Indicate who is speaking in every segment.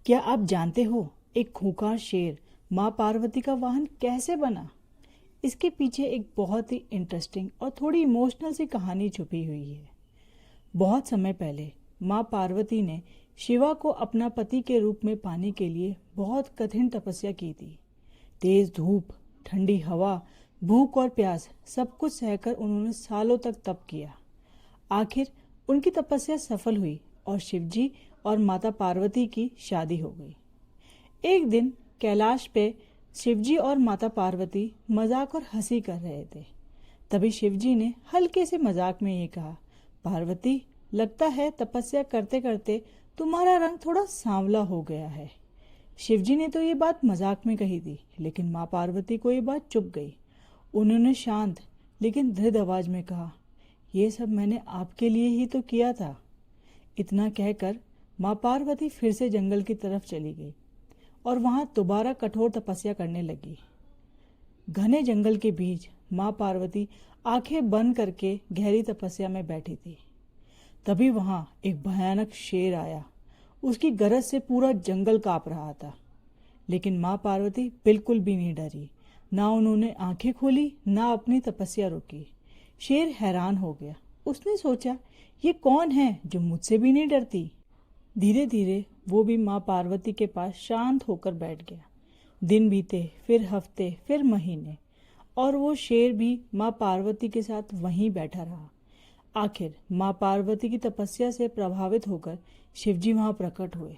Speaker 1: क्या आप जानते हो एक खूंखार शेर माँ पार्वती का वाहन कैसे बना? इसके पीछे एक बहुत ही इंटरेस्टिंग और थोड़ी इमोशनल सी कहानी छुपी हुई है। बहुत समय पहले माँ पार्वती ने शिवा को अपना पति के रूप में पाने के लिए बहुत कठिन तपस्या की थी। तेज धूप, ठंडी हवा, भूख और प्यास सब कुछ सहकर उन्होंने सालों तक तप किया। आखिर उनकी तपस्या सफल हुई और शिवजी और माता पार्वती की शादी हो गई। एक दिन कैलाश पे शिवजी और माता पार्वती मजाक और हंसी कर रहे थे। तभी शिवजी ने हल्के से मजाक में ये कहा, पार्वती, लगता है तपस्या करते करते तुम्हारा रंग थोड़ा सांवला हो गया है। शिवजी ने तो ये बात मजाक में कही थी, लेकिन माँ पार्वती को ये बात चुभ गई। उन्होंने शांत लेकिन दृढ़ आवाज में कहा, ये सब मैंने आपके लिए ही तो किया था। इतना कहकर माँ पार्वती फिर से जंगल की तरफ चली गई और वहां दोबारा कठोर तपस्या करने लगी। घने जंगल के बीच माँ पार्वती आंखें बंद करके गहरी तपस्या में बैठी थी। तभी वहां एक भयानक शेर आया। उसकी गरज से पूरा जंगल कांप रहा था, लेकिन माँ पार्वती बिल्कुल भी नहीं डरी। ना उन्होंने आंखें खोली, ना अपनी तपस्या रोकी। शेर हैरान हो गया। उसने सोचा, ये कौन है जो मुझसे भी नहीं डरती? धीरे धीरे वो भी माँ पार्वती के पास शांत होकर बैठ गया। दिन बीते, फिर हफ्ते, फिर महीने, और वो शेर भी माँ पार्वती के साथ वहीं बैठा रहा। आखिर माँ पार्वती की तपस्या से प्रभावित होकर शिवजी वहां प्रकट हुए।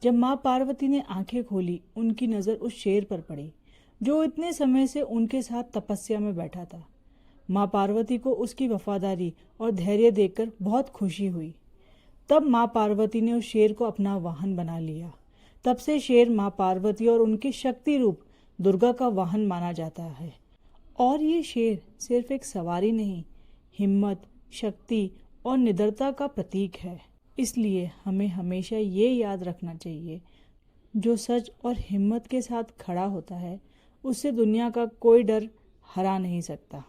Speaker 1: जब माँ पार्वती ने आंखें खोली, उनकी नजर उस शेर पर पड़ी जो इतने समय से उनके साथ तपस्या में बैठा था। माँ पार्वती को उसकी वफादारी और धैर्य देखकर बहुत खुशी हुई। तब माँ पार्वती ने उस शेर को अपना वाहन बना लिया। तब से शेर माँ पार्वती और उनके शक्ति रूप दुर्गा का वाहन माना जाता है। और ये शेर सिर्फ एक सवारी नहीं, हिम्मत, शक्ति और निडरता का प्रतीक है। इसलिए हमें हमेशा ये याद रखना चाहिए, जो सच और हिम्मत के साथ खड़ा होता है, उससे दुनिया का कोई डर हरा नहीं सकता।